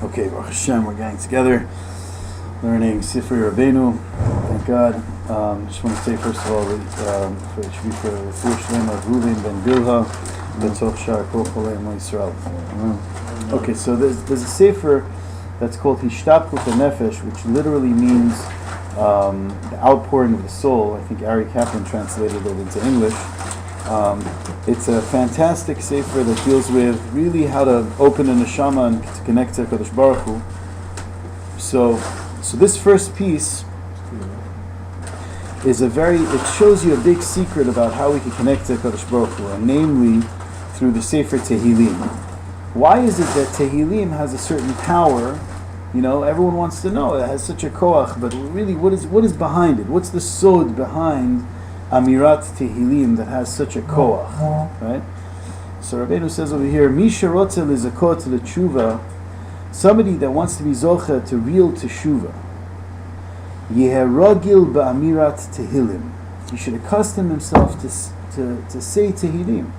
Okay, Baruch Hashem, we're getting together, learning Sifrei Rabbeinu. Thank God. Just want to say first of all, it should be for the Shlema of Reuven ben Bilha, Betoch Shar Kol Cholei Amo Yisrael. Okay, so there's a sefer that's called Hishtapchut HaNefesh, which literally means the outpouring of the soul. I think Ari Kaplan translated it into English. It's a fantastic sefer that deals with really how to open a neshama and to connect to HaKadosh Baruch Hu. So this first piece is it shows you a big secret about how we can connect to HaKadosh Baruch Hu, and namely through the Sefer Tehillim. Why is it that Tehillim has a certain power? You know, everyone wants to know, it has such a koach, but really what is behind it? What's the sod behind Amirat Tehillim that has such a koach, right? So Rabbeinu says over here, Misha rotze lizakot leteshuva, somebody that wants to be zocha to real Teshuvah, yeheragil ba'amirat Tehillim, he should accustom himself to say Tehillim.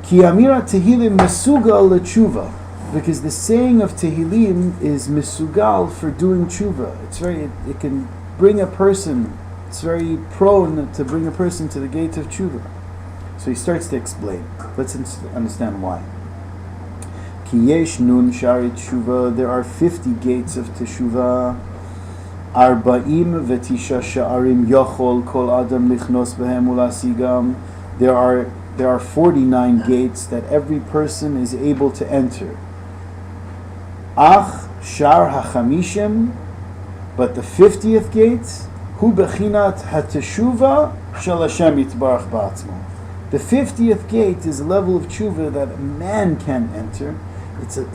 Ki amirat Tehillim mesugal leteshuva, because the saying of Tehillim is mesugal for doing tshuva. It can bring a person. It's very prone to bring a person to the gate of Teshuvah. So he starts to explain. Let's understand why. Ki yesh nun Sharie Teshuva, there are 50 gates of Teshuvah. Arba'im v'tisha sha'arim yochol kol adam lichnos behem ulasigam. There are 49 gates that every person is able to enter. Ach shar hachamishim, but the 50th gate, Hu bechinat hateshuvah shel Hashem yitbarach ba'atzmo. The 50th gate is a level of tshuva that a man can enter. It's a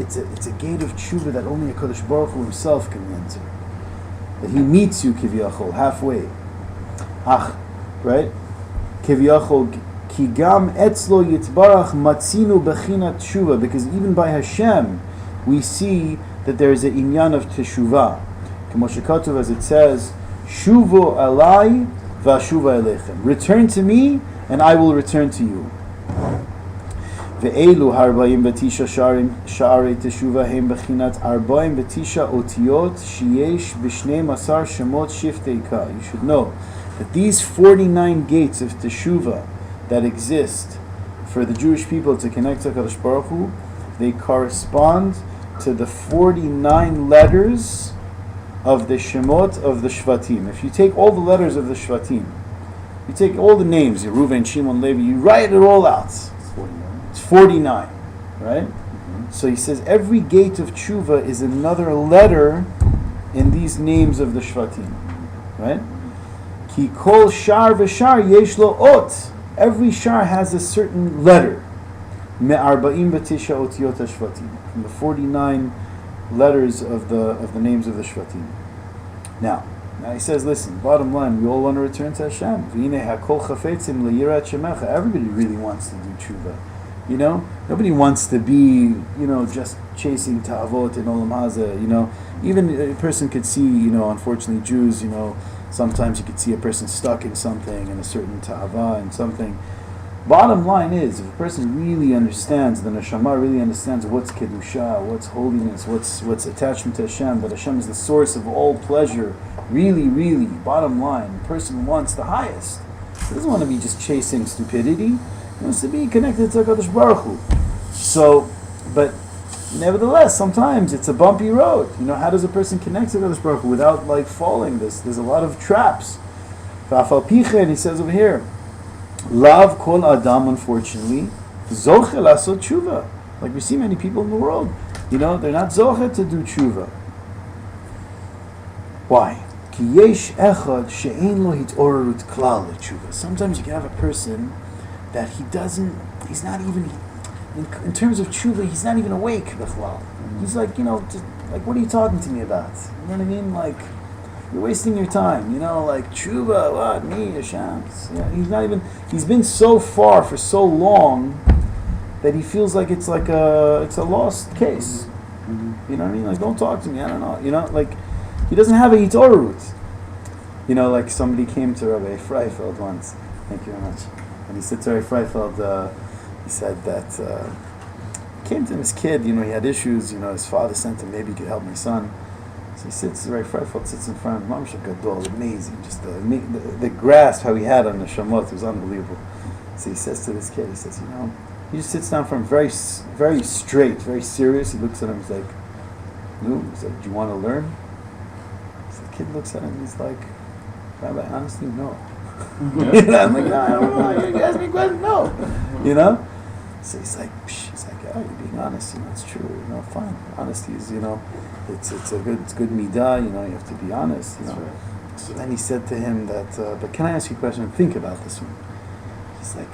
gate of tshuva that only HaKadosh Baruch Hu himself can enter. That he meets you kiviyachol halfway. Right? Kiviyachol ki gam etzlo yitbarach matzinu bechinat tshuva, because even by Hashem we see that there is a minyan of teshuvah. K'mo shekatuv, as it says, Shuvu alai v'ashuva elechem. Return to me, and I will return to you. Ve'elu harbaim b'tisha Sharie Teshuva hem bechinat arbaim b'tisha otiyot sheyesh b'shnei masar shemot shiftei ka. You should know that these 49 gates of Teshuvah that exist for the Jewish people to connect to HaKadosh Baruch Hu, they correspond to the 49 letters of the Shemot of the Shvatim. If you take all the letters of the Shvatim, you take all the names, Reuven, Shimon, Levi, you write it all out. It's 49, right? Mm-hmm. So he says every gate of Tshuva is another letter in these names of the Shvatim, right? Ki kol shar v'shar yesh lo ot. Every shar has a certain letter. Me'arba'im v'tisha otiyot hashvatim. From the 49 letters of the names of the Shvatim. Now he says, listen, bottom line, we all want to return to Hashem. Everybody really wants to do tshuva. You know? Nobody wants to be, just chasing ta'avot and olam hazeh, Even a person could see, unfortunately Jews, sometimes you could see a person stuck in something, in a certain ta'ava and something. Bottom line is, if a person really understands, the neshama really understands what's kedusha, what's holiness, what's attachment to Hashem, that Hashem is the source of all pleasure, really, really, bottom line, the person wants the highest. He doesn't want to be just chasing stupidity. He wants to be connected to HaKadosh Baruch Hu. So, but nevertheless, sometimes it's a bumpy road. How does a person connect to HaKadosh Baruch Hu without falling? There's a lot of traps. V'afal pichen, he says over here, Lav kol adam, unfortunately, zoche lasot tshuva. Like we see many people in the world, they're not zoche to do tshuva. Why? Ki yesh echad she'ein lo hitorarut klal tshuva. Sometimes you can have a person that he's not even, in terms of tshuva, he's not even awake b'chlal. He's like, what are you talking to me about? You know what I mean? Like, you're wasting your time, tshuva, what, me, Hashem. He's been so far for so long that he feels like it's a lost case. Mm-hmm. You know what I mean? Like, don't talk to me, I don't know. He doesn't have a hitorut. Like somebody came to Rabbi Freifeld once, thank you very much, and he said to Rabbi Freifeld, he said that came to him as kid, he had issues, his father sent him, maybe he could help my son. So he sits, very frightful, sits in front of Mamshah Gadol, amazing, just the grasp how he had on the Shamot was unbelievable. So he says to this kid, he says, he just sits down for him very, very straight, very serious. He looks at him, he's like, Lou, he's like, do you want to learn? So the kid looks at him, he's like, Rabbi, honestly, no. I'm like, no, I don't know, you ask me a question, no. So he's like, oh, you're being honest, it's true, fine. Honesty is, it's good midah, you have to be honest, That's right. So then he said to him that, but can I ask you a question? Think about this one. He's like,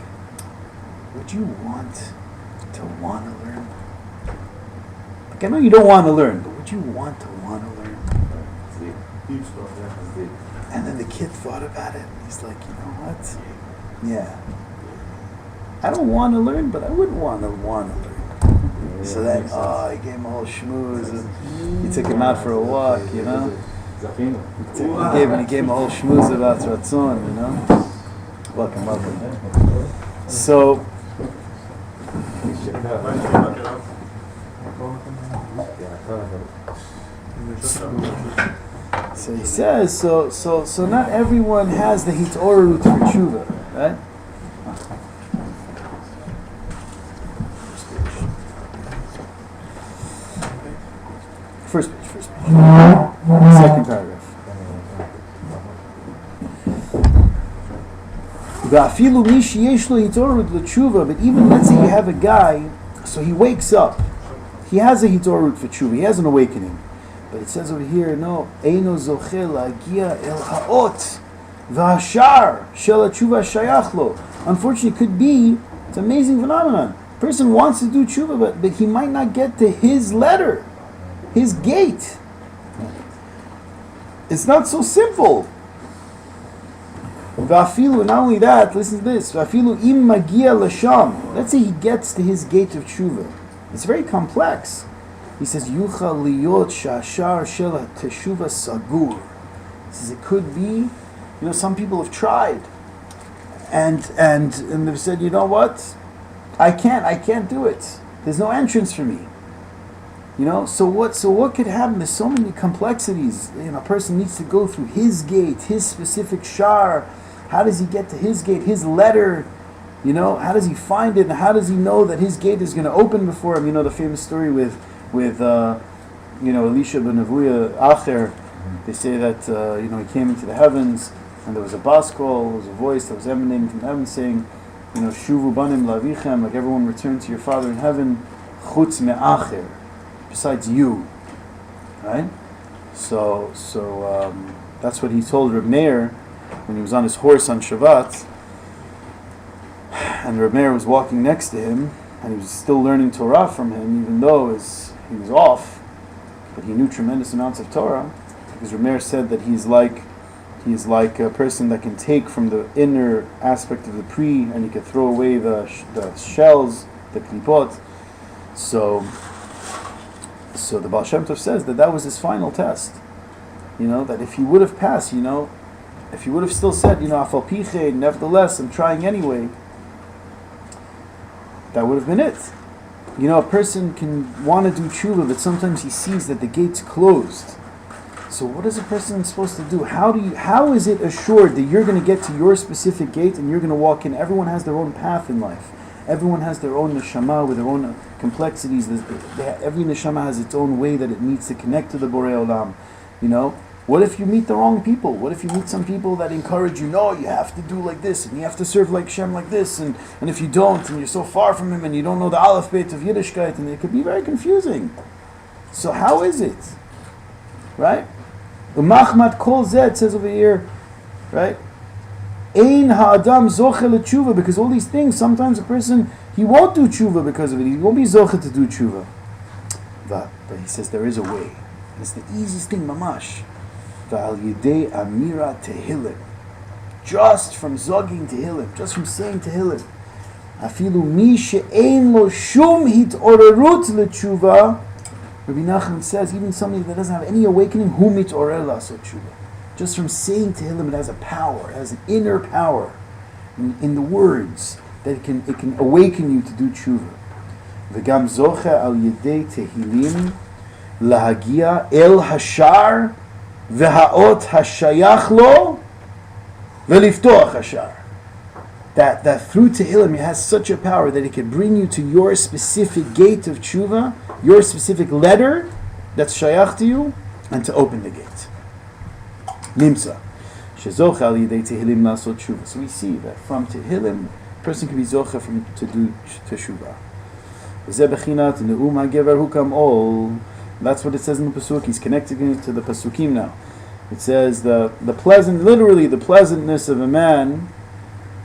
would you want to learn? Like, I know you don't want to learn, but would you want to learn? And then the kid thought about it, and he's like, you know what? Yeah. I don't want to learn, but I wouldn't want to learn. So then, he gave him a whole schmooze, and he took him out for a walk, He gave him a whole schmooze about Ratzon, Welcome. So, so he says, so not everyone has the hitorut for tshuva, right? First page. Second paragraph. But even let's say you have a guy, so he wakes up, he has a hitorut for tshuva, he has an awakening, but it says over here, no, eino zocheh lagia el haot v'hashar shel tshuva shayach lo. Unfortunately, it could be, it's an amazing phenomenon. Person wants to do tshuva, but he might not get to his letter, his gate. It's not so simple. V'afilu, not only that, listen to this. V'afilu im magia l'sham. Let's say he gets to his gate of tshuva. It's very complex. He says, Yuchal liyot shashar shel Teshuvah sagur. He says, it could be, some people have tried. And they've said, you know what? I can't do it. There's no entrance for me. So what could happen? There's so many complexities. A person needs to go through his gate, his specific shar. How does he get to his gate, his letter? How does he find it? And how does he know that his gate is going to open before him? The famous story with Elisha ben Avuya Acher. They say that he came into the heavens and there was a bas kol, there was a voice that was emanating from heaven saying, Shuvu banim lavichem, like everyone return to your Father in heaven, chutz me'acher, besides you, right? So that's what he told Reb Meir when he was on his horse on Shabbat, and Reb Meir was walking next to him, and he was still learning Torah from him, even though he was off, but he knew tremendous amounts of Torah, because Reb Meir said that he's like a person that can take from the inner aspect of the pri, and he can throw away the shells, the klipot. So the Baal Shem Tov says that was his final test. That if he would have passed, if he would have still said, afal piche, nevertheless, I'm trying anyway, that would have been it. A person can want to do tshuva, but sometimes he sees that the gate's closed. So what is a person supposed to do? How is it assured that you're going to get to your specific gate and you're going to walk in? Everyone has their own path in life. Everyone has their own neshama with their own complexities. Every neshama has its own way that it needs to connect to the Borei Olam. What if you meet the wrong people? What if you meet some people that encourage you, no, you have to do like this, and you have to serve like Shem like this, and if you don't, and you're so far from him, and you don't know the Aleph Beit of Yiddishkeit, and it could be very confusing. So how is it? Right? Umachmat kol zeh, it says over here, right? Ein ha'adam zoche l'tshuva, because all these things, sometimes a person, he won't do tshuva because of it. He won't be zoche to do tshuva. But he says there is a way. It's the easiest thing, mamash. V'al yidei amira tehillim. Just from zogging tehillim, just from saying tehillim. Afilu mi she'ein lo shum hitorerut l'tshuva. Rabbi Nachman says, even somebody that doesn't have any awakening, hu mitorer la'asot tshuva. Just from saying tehillim, it has a power, it has an inner power in the words that it can awaken you to do tshuva. וגם זוכה על ידי תהילים להגיע אל השער והאות השייך לו ולפתוח השער. That through Tehillim it has such a power that it can bring you to your specific gate of Teshuvah, your specific letter that's shayach to you, and to open the gate. Nimsa. Shezocha al yidei Tehillim lasot Teshuvah. So we see that from Tehillim, a person can be zocha to do Teshuvah. V'zeh bechinat ne'um ha'gever hukam ol. That's what it says in the pasuk. He's connecting it to the pasukim now. It says the literally the pleasantness of a man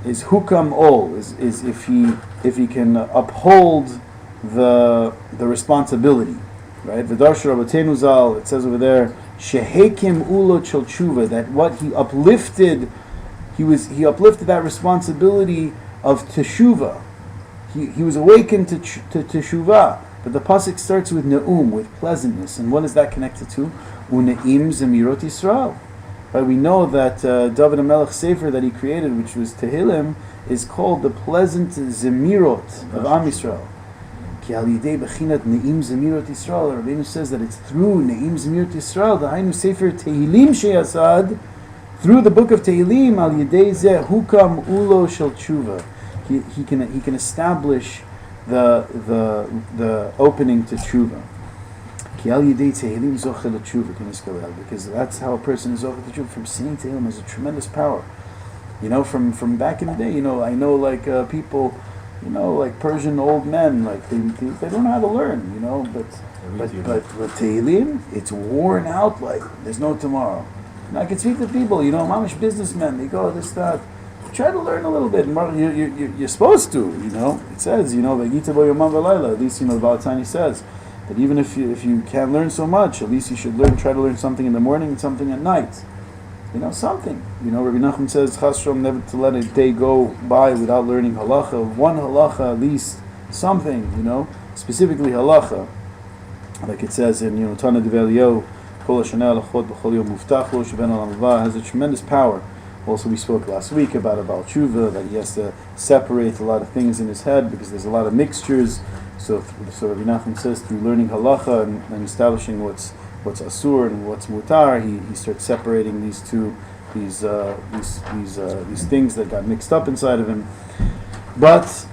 is hukam ol, is if he can uphold the responsibility, right? V'darsh Rabbeinu Zal, it says over there, shehekim ulo chel tshuva, that what he uplifted that responsibility of teshuvah. He was awakened to teshuvah. But the pasuk starts with ne'um, with pleasantness, and what is that connected to? Une'im zemirot Yisrael. Right, we know that David HaMelech Sefer that he created, which was Tehillim, is called the pleasant zemirot of Am Yisrael. Ki al yidei bechinat ne'im zemirot Yisrael. Rabbeinu says that it's through ne'im zemirot Yisrael, the Hainu Sefer Tehillim sheyasad, through the book of Tehillim, al yidei zeh hukam ulo shel tshuva. He can establish the opening to tshuva. Because that's how a person is over the Teshuvah. From singing Tehillim has a tremendous power. From back in the day, I know like people, like Persian old men, like they don't know how to learn, but with Tehillim, it's worn out like there's no tomorrow. And I can speak to people, mamish businessmen, they go this, that. Try to learn a little bit. You're supposed to, It says, at least, the Baal Tani says, that even if you can't learn so much, at least you should try to learn something in the morning and something at night. Something. Rabbi Nachman says, Chasrom, never to let a day go by without learning halacha. One halacha, at least something, specifically halacha. Like it says in Yonatan Develio, Kol HaShanah Alachot B'chol Yom Muftach Lo Sheben Olam Haba, has a tremendous power. Also, we spoke last week about Teshuvah, that he has to separate a lot of things in his head because there's a lot of mixtures. So Rabbi Nachman says through learning halacha and establishing what's asur and what's mutar, he starts separating these things that got mixed up inside of him. But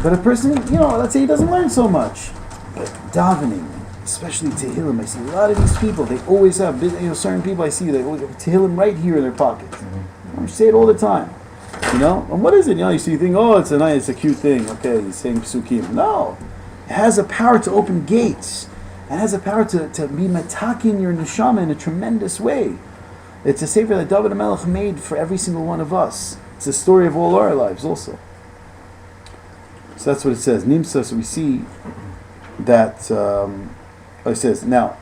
a person, let's say he doesn't learn so much, but davening, especially Tehillim, I see a lot of these people. They always have, certain people I see they always have Tehillim right here in their pocket. I say it all the time. And what is it? You think, it's a cute thing. Okay, he's saying psukim. No, it has a power to open gates. It has a power to be matakin your neshama in a tremendous way. It's a sefer that David HaMelech made for every single one of us. It's the story of all our lives also. So that's what it says. Nimsa, so we see that it says, now,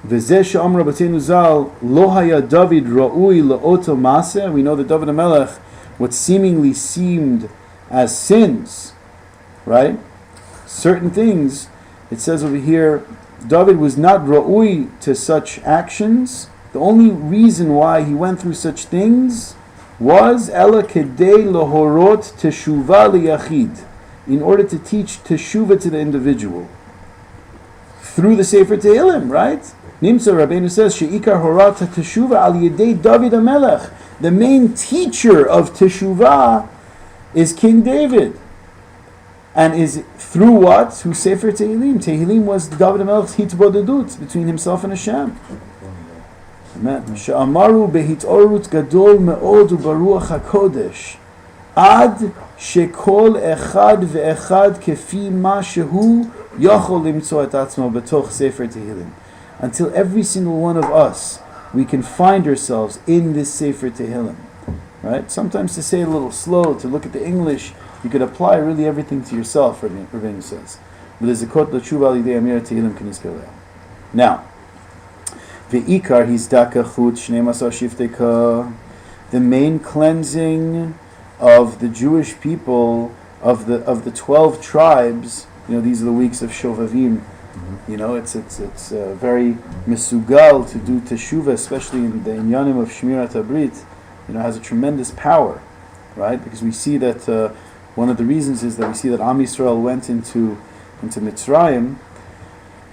V'zeh she'am Rabbeinu Zal lo haya David ra'ui la'oto maseh. We know that David HaMelech, what seemingly seemed as sins, right? Certain things, it says over here, David was not ra'ui to such actions. The only reason why he went through such things was ela kedei lohorot teshuvah liyachid, in order to teach teshuvah to the individual through the Sefer Tehillim, right? Nimsa Rabbeinu says she'ikar horat teshuvah al yedei David HaMelech. The main teacher of Teshuvah is King David. And is through what? Through Sefer Tehillim. Tehillim was David HaMelech's hitbodedut between himself and Hashem. Amen. She'amaru behit'orut gadol me'od u'baruach HaKodesh ad shekol echad ve'echad kefi ma shehu yachol limtzo et atzmo betoch Sefer Tehillim. Until every single one of us, we can find ourselves in this Sefer Tehillim, right? Sometimes to say it a little slow, to look at the English, you could apply really everything to yourself, Rabbi says. Now, ve'ikar hizdaka chut shnei masar shiftei ka, the main cleansing of the Jewish people of the 12 tribes. These are the weeks of Shovavim. It's very mesugal to do teshuvah, especially in the inyanim of Shmirat Habrit. Has a tremendous power, right? Because we see that one of the reasons is that we see that Am Yisrael went into into Mitzrayim.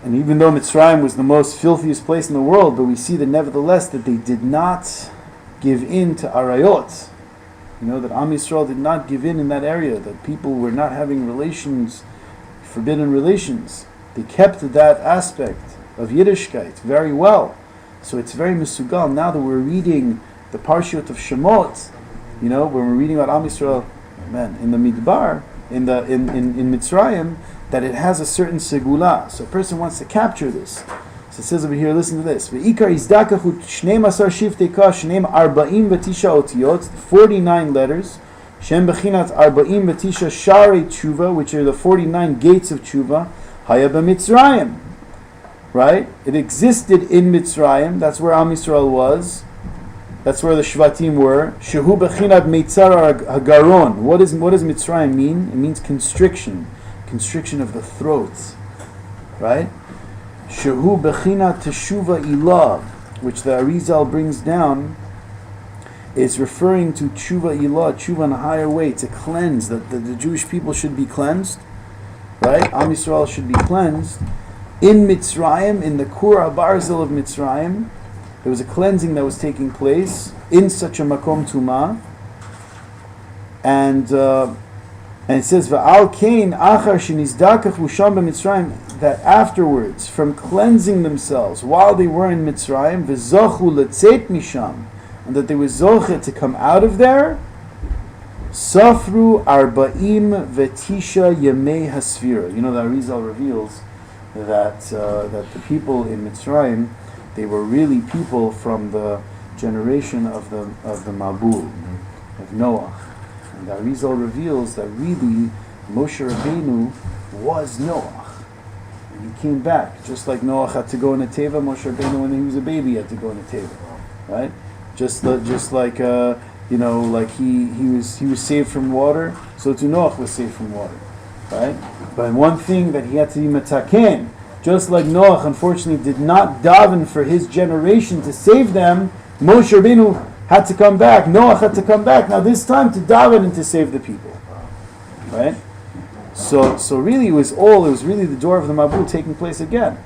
And even though Mitzrayim was the most filthiest place in the world, but we see that nevertheless that they did not give in to Arayot. That Am Yisrael did not give in that area, that people were not having relations, forbidden relations. They kept that aspect of Yiddishkeit very well. So it's very mesugal. Now that we're reading the Parshiot of Shemot, when we're reading about Am Yisrael, in the Midbar, in Mitzrayim, that it has a certain segula. So a person wants to capture this. So it says over here, listen to this. Ve'ikar izdakachu shneim asar shiftei ka shneim arba'im v'tisha otiyot, 49 letters. Shem bechinat arba'im v'tisha Sharie Teshuva, which are the 49 gates of Teshuva. Haya b'Mitzrayim. Right? It existed in Mitzrayim. That's where Am Yisrael was. That's where the Shvatim were. Shehu bechinat meitzar hagaron. What does Mitzrayim mean? It means constriction of the throat, right? Shehu bechinat Teshuvah ilah, which the Arizal brings down, is referring to Teshuvah ilah, Teshuvah in a higher way, to cleanse, that the Jewish people should be cleansed, right? Am Yisrael should be cleansed. In Mitzrayim, in the Kur HaBarzel of Mitzrayim, there was a cleansing that was taking place in such a makom tumah, and it says va'al kain achar shenizdakach lusham b'Mitzrayim, that afterwards, from cleansing themselves while they were in Mitzrayim, v'zochu letzet misham, and that they were zochet to come out of there, safru arba'im v'tisha yemei hasfira. The Arizal reveals that the people in Mitzrayim, they were really people from the generation of the Mabul, of Noah. And the Arizal reveals that really Moshe Rabbeinu was Noah. And he came back. Just like Noah had to go in a teva, Moshe Rabbeinu when he was a baby had to go in a teva. Right? Just like like he was saved from water, so too Noah was saved from water. Right? But one thing that he had to be metaken, just like Noah unfortunately did not daven for his generation to save them, Moshe Rabbeinu had to come back. Noah had to come back. Now this time to daven and to save the people. Right? So really it was really the door of the Mabul taking place again.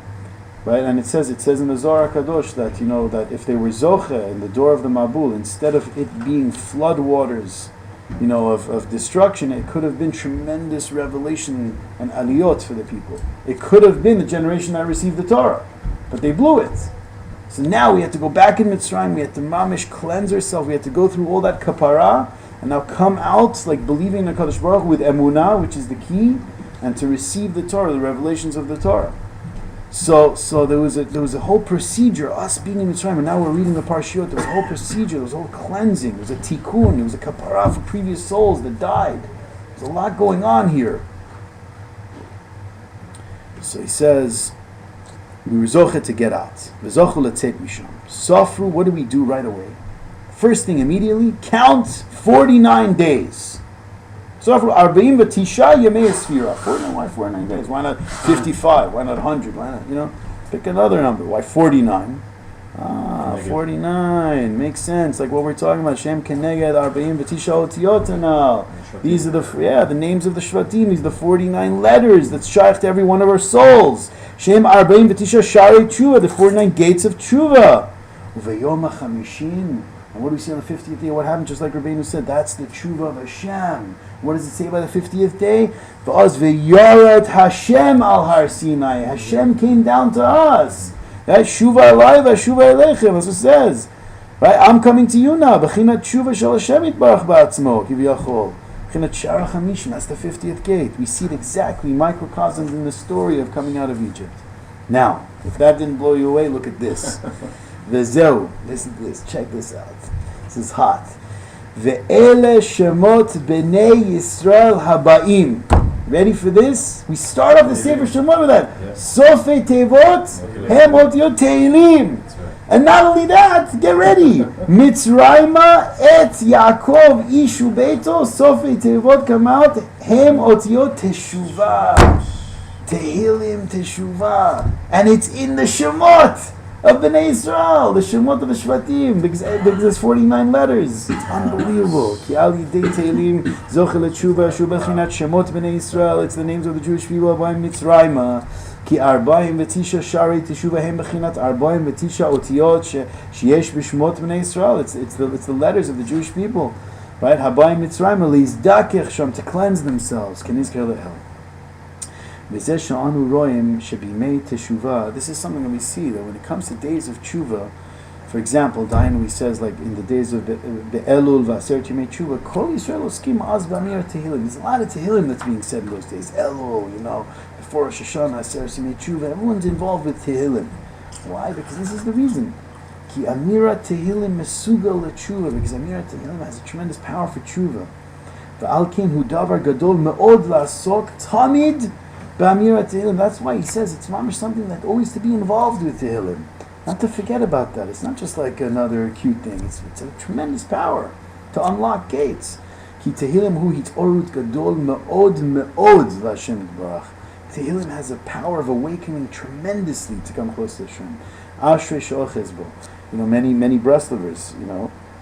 Right? And it says in the Zohar HaKadosh that that if they were Zoche in the door of the Mabul, instead of it being flood waters, of destruction, it could have been tremendous revelation and aliyot for the people. It could have been the generation that received the Torah, but they blew it. So now we had to go back in Mitzrayim, we had to mamish cleanse ourselves, we had to go through all that kapara, and now come out like believing in HaKadosh Baruch Hu with Emuna, which is the key, and to receive the Torah, the revelations of the Torah. So there was a whole procedure, us being in Mitzrayim, and now we're reading the Parshiot, there was a whole procedure, there was a whole cleansing, there was a tikkun, there was a kapara for previous souls that died. There's a lot going on here. So he says, we were zoche to get out. V'zochu letzet misham. Safru, what do we do right away? First thing immediately, count 49 days. Safru arba'im v'tisha yemei esfira. 49, why 49 days? Why not 55? Why not 100? Why not, pick another number. Why 49? 49. Makes sense. Like what we're talking about. Shem keneged arba'im v'tisha otiyotanal. These are the names of the Shvatim. These are the 49 letters that's shaykh to every one of our souls. Shem arba'im v'tisha Sharie Teshuva, the 49 gates of Teshuvah. Uveyom ha'chamishin. And what do we see on the 50th day? What happened? Just like Rabbeinu said, that's the Teshuvah of Hashem. What does it say by the 50th day? V'az v'yared Hashem al Har Sinai. Hashem came down to us. Right? Shuva alai v'shuva eleichem. That's what it says. Right? I'm coming to you now. B'chinat Teshuvah shel Hashem yitbarach ba'atzmo. Kiviyachol. B'chinat Shara Chamishim. That's the 50th gate. We see it exactly, microcosms in the story of coming out of Egypt. Now, if that didn't blow you away, look at this. V'zeu. Listen to this. Check this out. This is hot. Ve'ele shemot b'nei Yisrael haba'im. Ready for this? We start off the Sefer Shemot with that. Sofei tevot hem otiyot Tehillim. And not only that, get ready. Mitzrayma et Yaakov ishu beito. Sofei tevot come out. Hem otiyot Teshuvah. Tehillim Teshuvah. And it's in the Shemot. of Bnei Yisrael, the Shemot of the Shvatim, because there's 49 letters. It's unbelievable. Ki al yidei Tehillim zoche leteshuva shu bechinat Shemot Bnei Yisrael. It's the names of the Jewish people of Mitzrayim. Ki arba'im v'tisha Sharie Teshuva hem bechinat arba'im v'tisha otiyot sheyesh b'shmot Bnei Yisrael. It's the letters of the Jewish people, right? Habayim Mitzrayim lizdakech sham, to cleanse themselves. Kenizker lehel. This is something that we see, that when it comes to days of Teshuvah, for example, Dayan says, like in the days of Be'elul v'aseret yemei Teshuvah, Kol Yisrael oskim az b'amir Tehillim. There's a lot of Tehillim that's being said in those days. Elul, before Rosh Hashanah, aseret yemei Teshuvah, everyone's involved with Tehillim. Why? Because this is the reason. Ki amira Tehillim mesugal leTeshuvah, because amira Tehillim has a tremendous power for Teshuvah. V'al ken hu davar gadol me'od la'asok tamid. That's why he says it's mamish something that always to be involved with Tehillim, not to forget about that. It's not just like another cute thing. It's a tremendous power to unlock gates. Ki Tehillim hu hitorut gadol me'od l'Hashem Yitbarach. Tehillim has a power of awakening tremendously to come close to Hashem. Ashrei she'oches bo. Many Breslovers,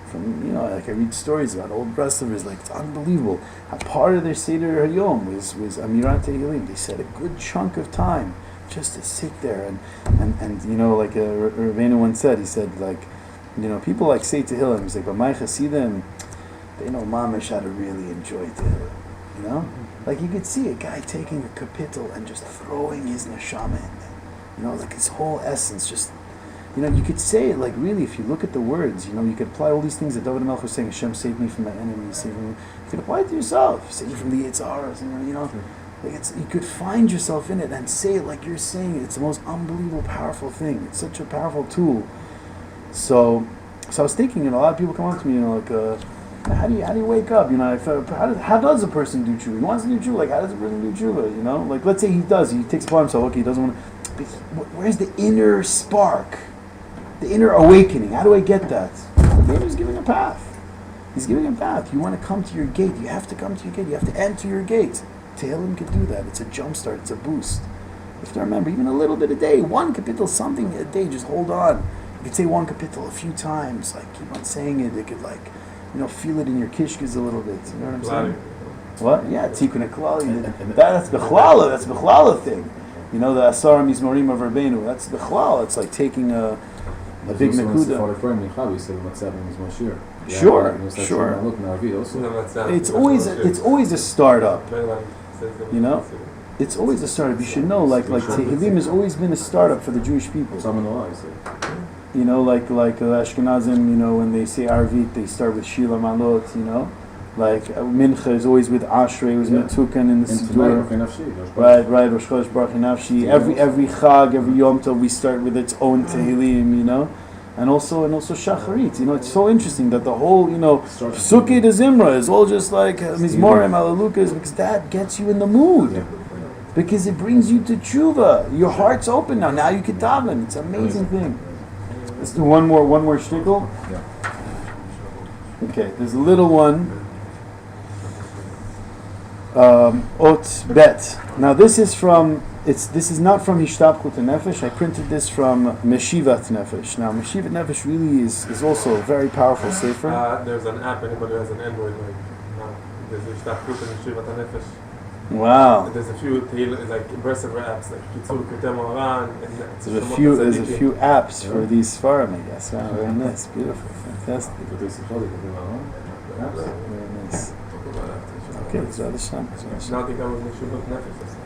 from like I read stories about old Breslovers, like it's unbelievable. A part of their Seder Hayom was Amirat Tehillim. They said a good chunk of time just to sit there and like Rabbi once said, he said people like say Tehillim. He's like, but my Hasidim, they know mamish how to really enjoy Tehillim. Like you could see a guy taking a kapitel and just throwing his neshama in there. Like his whole essence just. You could say it like really, if you look at the words, you could apply all these things that David HaMelech was saying, Hashem save me from my enemies, save me. You could apply it to yourself, save me from the Yitzharas, like you could find yourself in it and say it like you're saying it. It's the most unbelievable, powerful thing. It's such a powerful tool. So I was thinking, a lot of people come up to me, how do you wake up? How does a person do tshuva? He wants to do tshuva. Like, how does a person do tshuva? Like, let's say he does. He takes it upon himself. Okay, he doesn't want to. But where's the inner spark? The inner awakening. How do I get that? The Rebbe is giving a path. He's giving a path. You want to come to your gate. You have to come to your gate. You have to enter your gate. Tehillim could do that. It's a jump start. It's a boost. You have to remember, even a little bit a day, one kapitel, something a day. Just hold on. You could say one kapitel a few times. Like keep on saying it. It could feel it in your kishkas a little bit. You know what I'm saying? What? Yeah, tikkun klali. That's bechlala. That's bechlala thing. The asar mizmorim of Rabbeinu. That's bechlala. It's like taking a big nakuda. Sure. It's always a startup. It's always a startup. You should know, like Tehillim has always been a startup for the Jewish people. Like Ashkenazim, when they say Arvit, they start with Shila Malot, Like Mincha is always with Ashrei, was Metukan in the Siddur. Right, Rosh Chodesh Baruch Nafshi. Every Chag, every Yom Tov, we start with its own Tehillim, and also Shacharit. It's so interesting that the whole, Sukkah de Zimra is all just like Mizmorim, Halalukas, because that gets you in the mood. Because it brings you to Teshuvah. Your heart's open now. Now you can daven. It's an amazing thing. Let's do one more shtickle. Okay, there's a little one. Ot Bet. Now this is not from Hishtapchut Nefesh. I printed this from Meshivat Nefesh. Now Meshivat Nefesh really is also a very powerful sefer. There's an app. Anybody who has an Android, there's Hishtapchut and Meshivat Nefesh. Wow. There's a few like impressive apps like Kitzur Kutem Oran. There's a few apps for these Sfarim, I guess. Wow, very nice, beautiful, fantastic. Very nice. Okay, it's rather sham. Now I think that was Meshivat Nefesh.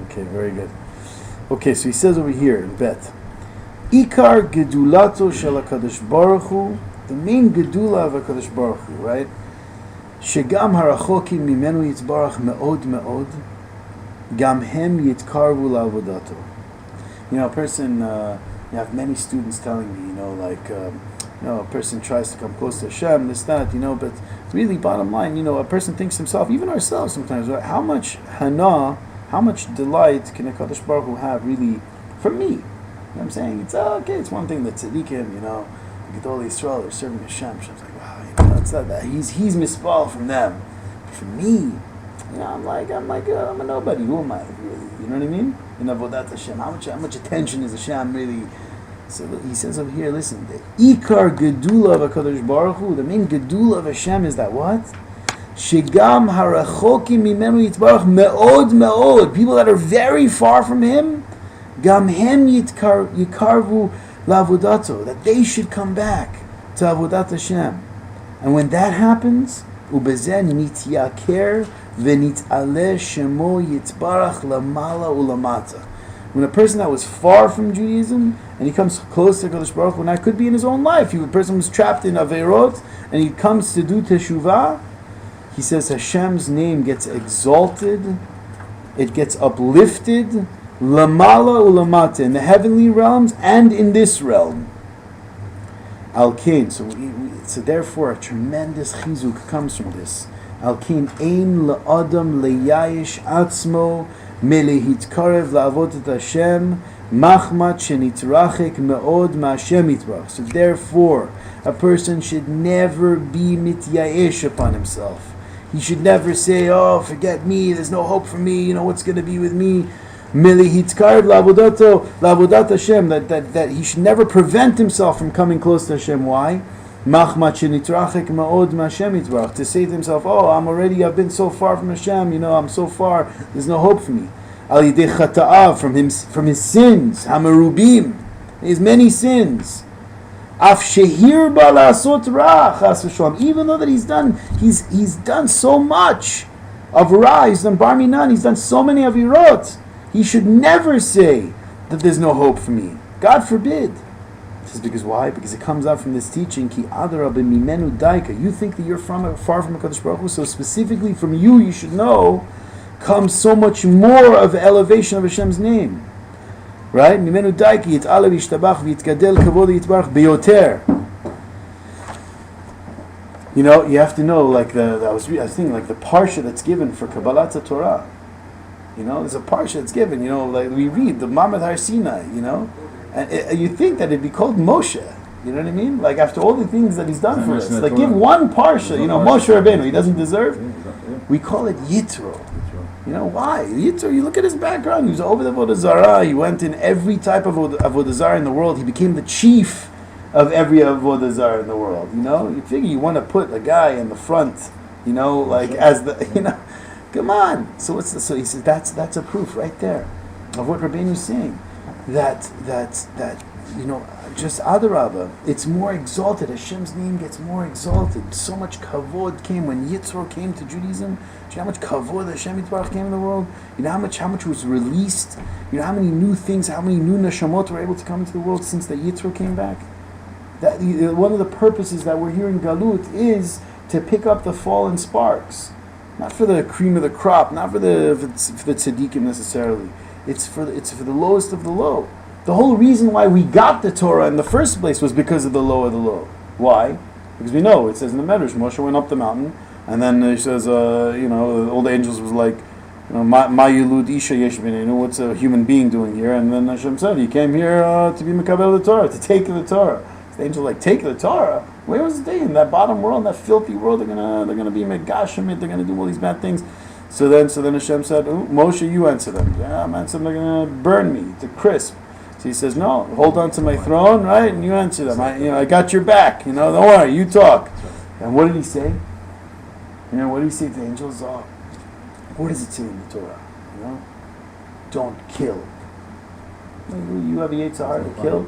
Okay, very good. Okay, so he says over here in Bet, Ikar gedulato shel HaKadosh Baruch Hu, the main gedula of HaKadosh Baruch Hu, right? Shegam harachokim mimenu yitzbarach me'od me'od, gam hem yitkarvu la'avodato. A person, you have many students telling me, a person tries to come close to Hashem, this, that, but really, bottom line, a person thinks himself, even ourselves sometimes, right? How much hana, how much delight can HaKadosh Baruch Hu have really for me? You know what I'm saying? It's okay, it's one thing that tzaddikim, Gedolei Yisrael, they're serving Hashem. Hashem's like, wow, it's not that. He's mispal from them. But for me, You know, I'm a nobody. Who am I really? You know what I mean? In Avodat Hashem, how much attention is Hashem really? So he says over here, listen, the Ikar Gedula of HaKadosh Baruch Hu, the main Gedula of Hashem is that what? Shegam harachokim mimenu yitbarach meod meod. People that are very far from Him, gam hem yikarvu la'avodato, that they should come back to Avodat Hashem. And when that happens, ubezen nityaker v'nit'aleh shemo yitbarach lamala ulamata. When a person that was far from Judaism and he comes close to Kadosh Baruch Hu, and that could be in his own life. A person was trapped in Averot and he comes to do Teshuvah. He says Hashem's name gets exalted, it gets uplifted, lamala ulamata, in the heavenly realms and in this realm. Al-Kain, so therefore a tremendous chizuk comes from this. Al-Kain, ein la'adam le'yayish atzmo melehitkarev la'avodat Hashem machmat shenitrachik me'od ma'Hashem yitrach. So therefore a person should never be mityayesh upon himself. He should never say, oh, forget me, there's no hope for me, what's going to be with me? Melihitkarev la'avodat Hashem, that he should never prevent himself from coming close to Hashem. Why? Machmat shenitrachik ma'od ma'Hashem yitrach. To say to himself, oh, I've been so far from Hashem, I'm so far, there's no hope for me. Al yidei chata'av, from his sins, hamerubim, his many sins. Af shehir ba la'asot ra, chas v'shalom. Even though that he's done so much avra, he's done bar minan, he's done so many avirot, he should never say that there's no hope for me. God forbid. This is because why? Because it comes out from this teaching, ki adara b'mimenu daika. You think that you're far from HaKadosh Baruch Hu, so specifically from you should know, comes so much more of the elevation of Hashem's name. Right? Mimenu daiki yit'ala v'yishtabach v'yitgadel kavod yitbarach beyoter. You have to know, I was thinking, like the parsha that's given for Kabbalat Torah. There's a parsha that's given. Like we read the Mamad Har Sinai. And you think that it'd be called Moshe. You know what I mean? Like after all the things that he's done for us, like give one parsha. Moshe Rabbeinu, he doesn't deserve. We call it Yitro. Why? Yitro, you look at his background. He was over the Avodah Zarah. He went in every type of Avodah Zarah in the world. He became the chief of every Avodah Zarah in the world. You figure you want to put a guy in the front, as the, come on. So he says that's a proof right there of what Rabbeinu is saying. That just Adarabah, it's more exalted. Hashem's name gets more exalted. So much kavod came when Yitzro came to Judaism. Do you know how much kavod Hashem Yitbarach came in the world? You know how much was released? You know how many new things, how many new neshamot were able to come into the world since the Yitzro came back? That one of the purposes that we're here in Galut is to pick up the fallen sparks, not for the cream of the crop, not for the tzaddikim necessarily. It's for the lowest of the low. The whole reason why we got the Torah in the first place was because of the low of the low. Why? Because we know, it says in the Medrash, Moshe went up the mountain, and then it says, all the angels was like, Ma yilud isha yesh b'neinu, what's a human being doing here? And then Hashem said, he came here to be Mekabel the Torah, to take the Torah. So the angels like, take the Torah? Where was it? In that bottom world, in that filthy world, they're gonna be Megashemit, they're gonna do all these bad things. So then Hashem said, Moshe, you answer them. Yeah, I'm answering, they're gonna burn me to crisp. So he says, no, hold on to my throne, right? And you answer them. I got your back. Don't worry, you talk. And what did he say? What did he say to the angels? What does it say in the Torah? Don't kill. You have a Yetzirah to kill?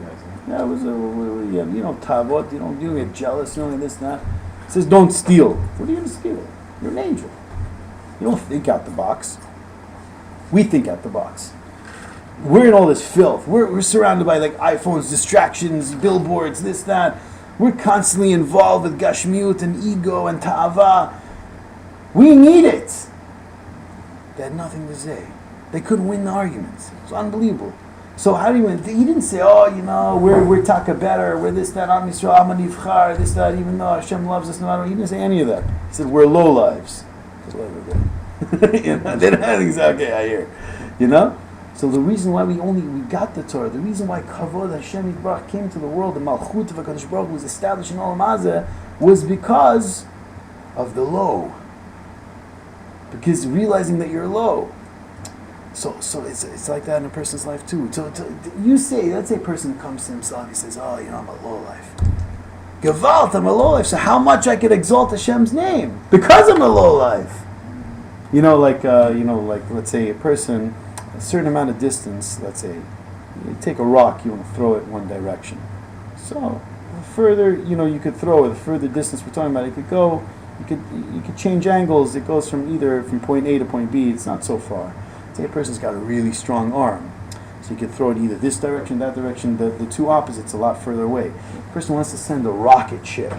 Yeah, it was tavot. You don't get jealous. You don't this, that. It says, don't steal. What are you going to steal? You're an angel. You don't think out the box. We think out the box. We're in all this filth. We're surrounded by iPhones, distractions, billboards, this, that. We're constantly involved with gashmiut and ego and ta'ava. We need it. They had nothing to say. They couldn't win the arguments. It's unbelievable. So how do you win? He didn't say, we're taka better, we're this, that, Am Yisrael, Am Nivchar, this, that, even though Hashem loves us, no, he didn't say any of that. He said, we're low lives. That's what they did. They don't have things, okay, I hear. So the reason why we got the Torah, the reason why Kavod Hashem Yitbarach came to the world, the Malchut of HaKadosh Baruch Hu was established in Olam Hazeh, was because of the low. because realizing that you're low. So it's like that in a person's life too. So let's say a person comes to himself, he says, oh, I'm a low life. Gewalt, I'm a low life. So how much I could exalt Hashem's name because I'm a low life. Like let's say a certain amount of distance. Let's say you take a rock, you want to throw it one direction. So the further you could throw it, the further distance we're talking about, it could go. You could change angles. It goes from point A to point B. It's not so far. Say a person's got a really strong arm, so you could throw it either this direction, that direction. The two opposites a lot further away. A person wants to send a rocket ship,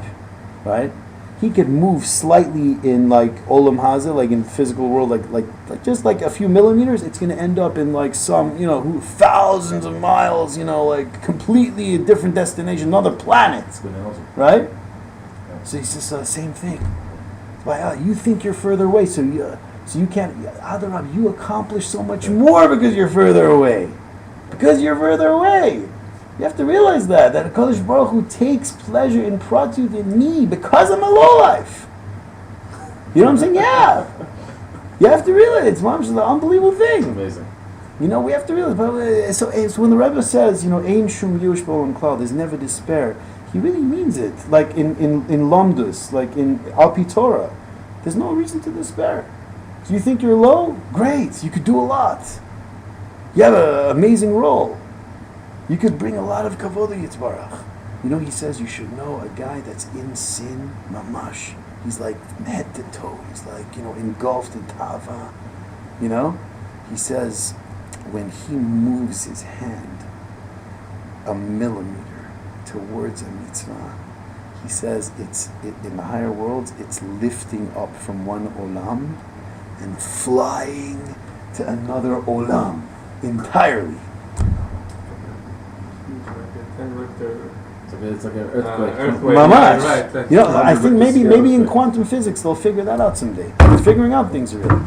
right? He could move slightly in like Olam Hazeh, like in the physical world, like just like a few millimeters. It's going to end up in like some thousands of miles, like completely a different destination, another planet, right? So he says same thing. Why you think you're further away, so you can't. Adarab, you accomplish so much more because you're further away. Because you're further away. You have to realize that HaKadosh Baruch Hu takes pleasure in pratut in me because I'm a lowlife. You know what I'm saying? Yeah. You have to realize it's an unbelievable thing. Amazing. We have to realize. So when the Rebbe says, Ein shum yush b'olam klal, there's never despair. He really means it. Like in Lomdus, like in Alpi Torah, there's no reason to despair. So you think you're low? Great. You could do a lot. You have an amazing role. You could bring a lot of kavod Yitzbarach. He says you should know a guy that's in sin, mamash. He's like head to toe. He's like, engulfed in tava. He says when he moves his hand a millimeter towards a mitzvah, he says in the higher worlds, it's lifting up from one olam and flying to another olam entirely. It's like an earthquake. Mamash. Right. I think maybe in quantum physics they'll figure that out someday. They're figuring out things already.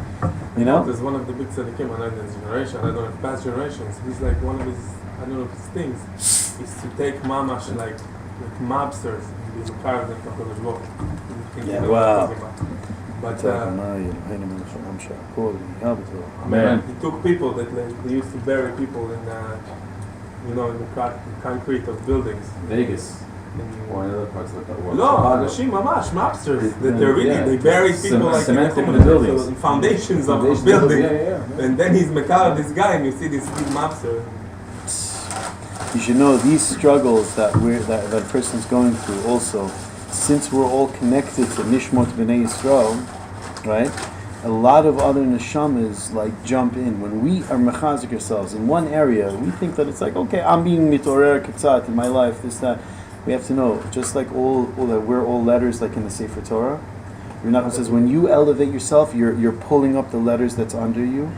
There's one of the big tzaddikim on his generation. I don't know if past generations. He's like one of his things is to take mamash like mobsters and be the part of the HaKadosh Baruch Hu. Yeah. Wow. But Man, he took people that they used to bury people in in the concrete of buildings. Vegas. Or in other parts of the world. No, Anashim Mamash, mobsters. That they bury people like cementing the buildings. in foundations of buildings. Yeah. And then he's Mekar, this guy, and you see this big mobster. You should know these struggles that a person's going through also, since we're all connected to Nishmot B'nai Yisrael, right? A lot of other neshamas jump in. When we are mechazik ourselves in one area, we think that it's like, okay, I'm being mitorer ketzat in my life, this, that. We have to know, just like all that we're all letters like in the Sefer Torah. Yonatan says when you elevate yourself, you're pulling up the letters that's under you.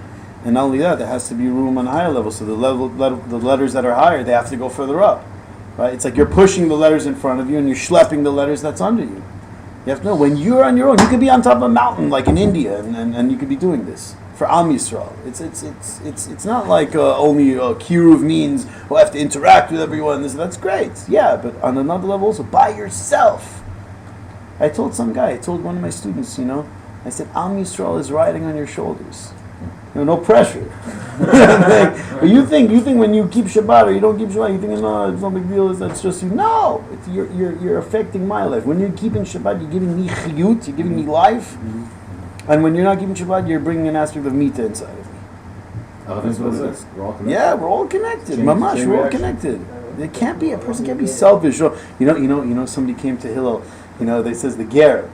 And not only that, there has to be room on a higher level. So the letters that are higher, they have to go further up. Right? It's like you're pushing the letters in front of you and you're schlepping the letters that's under you. You have to know, when you're on your own, you could be on top of a mountain like in India and you could be doing this. For Am Yisrael. It's not like only kiruv means we'll have to interact with everyone. That's great. Yeah, but on another level also, by yourself. I told one of my students, I said, Am Yisrael is riding on your shoulders. No pressure. But you think when you keep Shabbat or you don't keep Shabbat, you think, no, it's no big deal, that's just you. No, you're affecting my life. When you're keeping Shabbat, you're giving me chiyut, you're giving me life. Mm-hmm. And when you're not keeping Shabbat, you're bringing an aspect of mita inside of me. That's what it is. We're all connected. Yeah, we're all connected. Mamash, we're all connected. A person can't be selfish. Somebody came to Hillel. They says the ger.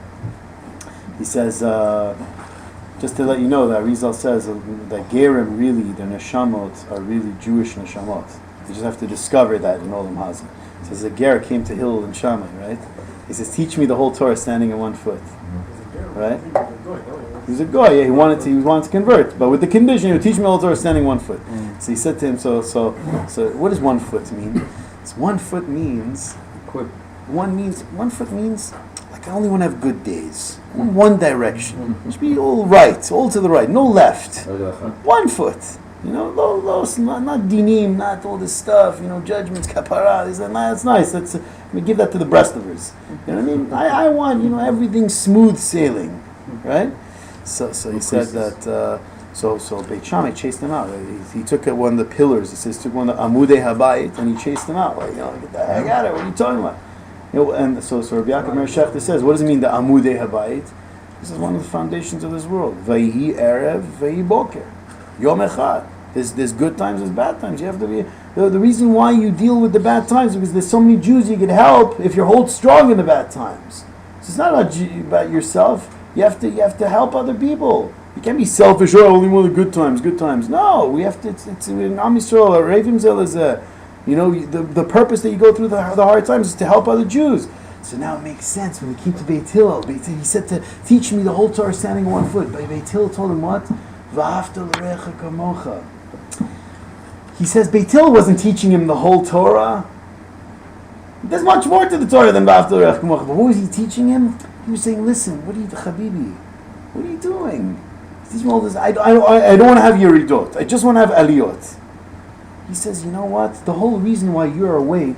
He says, just to let you know that Rizal says that gerim really, the neshamot are really Jewish neshamot. You just have to discover that in Olam Hazeh. He says the ger came to Hillel and Shammai, right? He says, teach me the whole Torah standing on one foot. Right? He was a goy. Yeah, he wanted to convert, but with the condition, he would teach me all the Torah standing 1 foot. So he said to him, so what does 1 foot mean? It's 1 foot means one foot means like I only want to have good days. I want one direction. It should be all right, all to the right, no left. 1 foot. Not dinim, not all this stuff. Judgments, kapara. That's nice. Let me give that to the Breslovers. You know what I mean? I want everything smooth sailing, right? So he said that. So Beit Shammai chased him out. He took one of the pillars. He says took one of the Amudei Habayit and he chased him out. Like, get the heck out of it. What are you talking about? And so Rabbi Yaakov Meir Shechter says, what does it mean the Amudei Habayit? This is one of the foundations of this world. Vayihi erev, vayihi boker, yom echad. There's good times, there's bad times. You have to be. The reason why you deal with the bad times is because there's so many Jews you could help if you hold strong in the bad times. So it's not about yourself. You have to help other people. You can't be selfish. Oh, only want the good times. Good times. No, we have to. It's in Am Yisrael. Ravim Zel is the purpose that you go through the hard times is to help other Jews. So now it makes sense when he came to Beit Hillel. He said to teach me the whole Torah standing on one foot. But Beit Hillel told him what? V'ahavta l'recha kamocha. He says Beit Hillel wasn't teaching him the whole Torah. There's much more to the Torah than v'ahavta l'recha kamocha. But what was he teaching him? He was saying, listen, what are you, Habibi? What are you doing? He's teaching all this. I don't want to have yeridot. I just want to have aliyot. He says, you know what? The whole reason why you're awake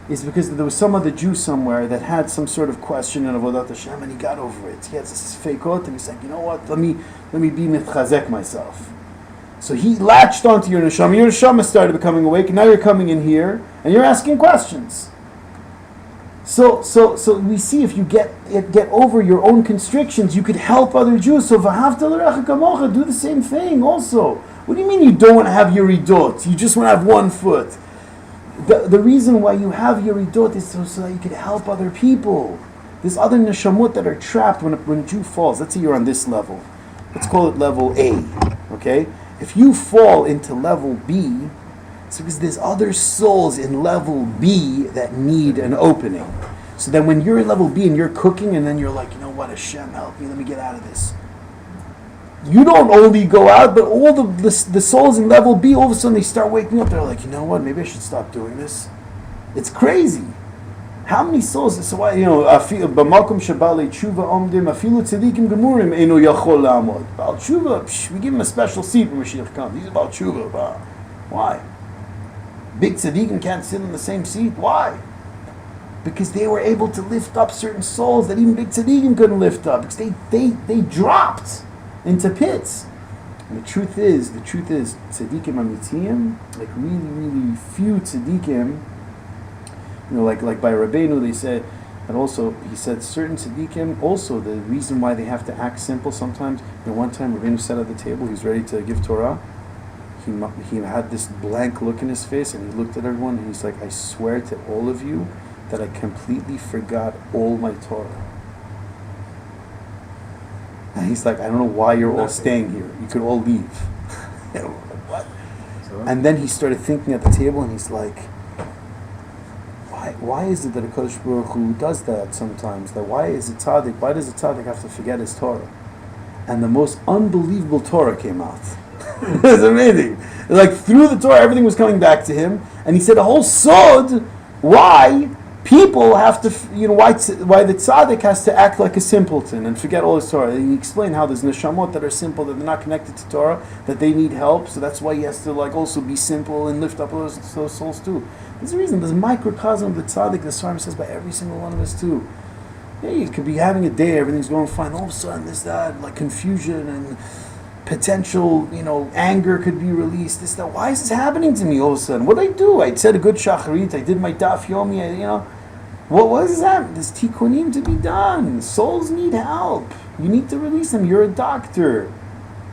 is because there was some other Jew somewhere that had some sort of question in Avodat Hashem, and he got over it. He had this feikot, and he's like, you know what? Let me be mitchazek myself. So he latched onto your neshama. Your neshama started becoming awake, and now you're coming in here and you're asking questions. So we see if you get over your own constrictions, you could help other Jews. So v'ahavta l'recha kamocha, do the same thing also. What do you mean you don't want to have yeridot? You just want to have one foot. The reason why you have yeridot is so that you can help other people. There's other neshamot that are trapped when a Jew falls. Let's say you're on this level. Let's call it level A. Okay? If you fall into level B, it's because there's other souls in level B that need an opening. So then when you're in level B and you're cooking and then you're like, you know what, Hashem, help me, let me get out of this. You don't only go out, but all the souls in level B, all of a sudden they start waking up. They're like, you know what, maybe I should stop doing this. It's crazy. How many souls? So why, b'makom shabali Teshuvah omdim afilu tzadikim gemurim eno yachol la'amod. Ba'al Teshuvah, we give him a special seat when Mashiach comes. He's about Teshuvah. Why? Big tzadikim can't sit in the same seat. Why? Because they were able to lift up certain souls that even big tzadikim couldn't lift up because they dropped into pits. And the truth is, tzaddikim amitiyim, like really, really few tzaddikim, like by Rabbeinu they said, and also he said certain tzaddikim, also the reason why they have to act simple sometimes, one time Rabbeinu sat at the table, he was ready to give Torah, he had this blank look in his face, and he looked at everyone, and he's like, I swear to all of you that I completely forgot all my Torah. And he's like, I don't know why you're all staying here. You could all leave. What? And then he started thinking at the table, and he's like, why is it that a Kodesh Baruch Hu does that sometimes? That why is a tzaddik? Why does a tzaddik have to forget his Torah? And the most unbelievable Torah came out. It was amazing. Like through the Torah, everything was coming back to him, and he said the whole sod why people have to, why the tzaddik has to act like a simpleton and forget all his Torah. He explained how there's neshamot that are simple, that they're not connected to Torah, that they need help, so that's why he has to also be simple and lift up those souls too. There's a reason, there's a microcosm of the tzaddik, the Svarim says by every single one of us too. Yeah, you could be having a day, everything's going fine, all of a sudden there's that, like confusion and potential, anger could be released, this, that. Why is this happening to me all of a sudden? What did I do? I said a good shacharit, I did my daf yomi, what is that? There's tikkunim to be done. Souls need help. You need to release them. You're a doctor.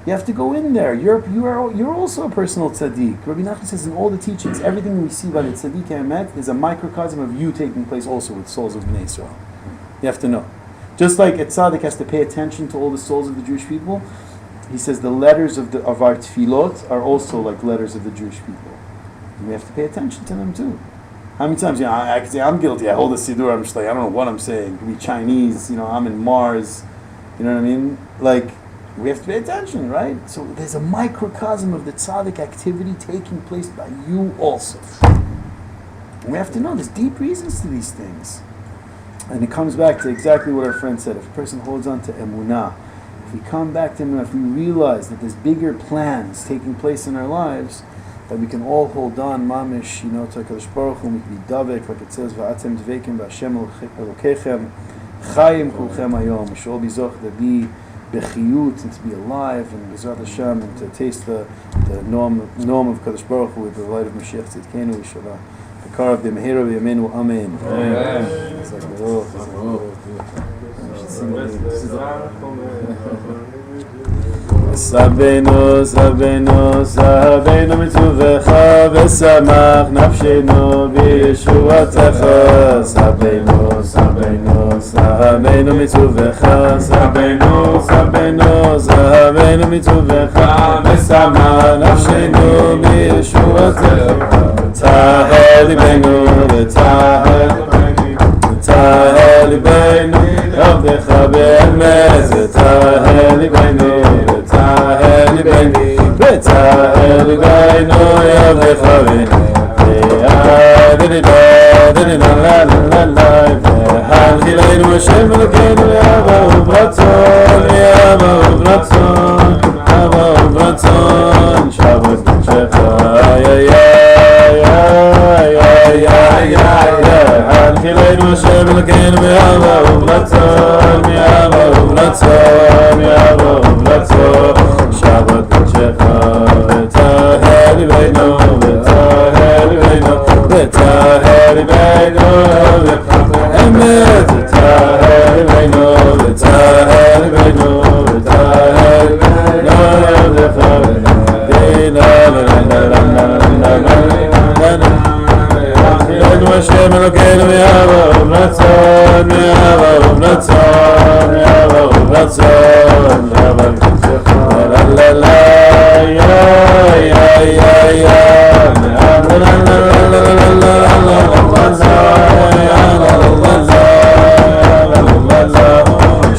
You have to go in there. You're also a personal tzaddik. Rabbi Nachman says in all the teachings, everything we see by the tzaddik emet is a microcosm of you taking place also with souls of Bnei Israel. You have to know. Just like a tzaddik has to pay attention to all the souls of the Jewish people, he says the letters of our tefillot are also like letters of the Jewish people. And we have to pay attention to them too. How many times, I can say I'm guilty, I hold a siddur, I'm just like, I don't know what I'm saying. It could be Chinese, I'm in Mars, you know what I mean? Like, we have to pay attention, right? So there's a microcosm of the tzaddik activity taking place by you also. And we have to know there's deep reasons to these things. And it comes back to exactly what our friend said. If a person holds on to Emuna, if we come back to Emuna, if we realize that there's bigger plans taking place in our lives, that we can all hold on, mamish, to HaKadosh Baruch Hu, we can be davek, like it says, v'atem dvekim v'Hashem Elokechem, chayim kulchem hayom. We should all be zoch to be bechiyut, and to be alive, and B'ezrat Hashem, and to taste the norm of Kadosh Baruch Hu with the light of Mashiach Tzidkenu Yishallah. The car of the Mehira B'Yameinu, Amen. It's like Sabenu, Sabenu, Sabenu mitzuvecha, v'samach nafshenu b'yeshuatecha. Sabenu, Sabenu, Sabenu mitzuvecha, Sabenu, Sabenu, Sabenu mitzuvecha, v'samach nafshenu b'yeshuatecha. V'tahel libenu, v'tahel libenu, avdecha be'emet, v'tahel libenu. Taheli bainu yavdecha v'hanchileinu Hashem Elokeinu Yavahu v'ratzon Shabbat B'Shecha hanchileinu Hashem Elokeinu Yavahu v'ratzon Shabbat B'Shecha v'taheli bainu v'taheli bainu emet v'taheli bainu v'taheli bainu v'taheli bainu Hashem Elokeinu Yavahu v'ratzon Shabbat B'Shecha la la ya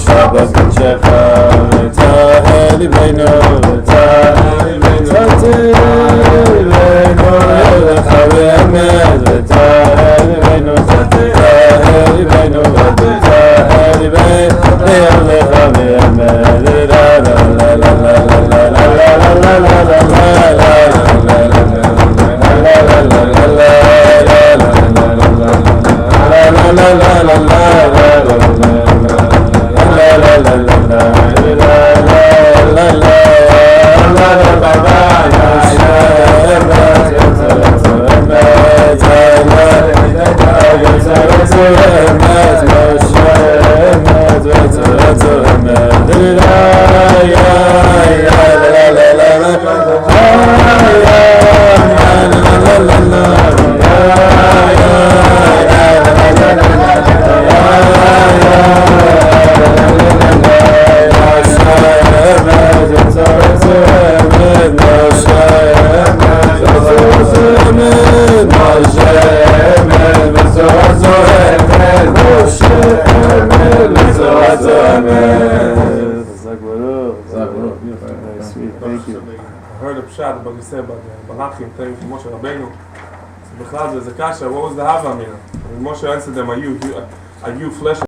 Shabbat B'Shecha v'taheli bainu v'taheli bainu yavdecha be'emet v'taheli bainu v'taheli bainu v'taheli bainu yavdecha be'emet la la la la la la la la la But we said about the Malachim telling Moshe Rabbeinu, so Bechlal, there's a kasha, what was the Hava Mina? Moshe answered them, are you flesh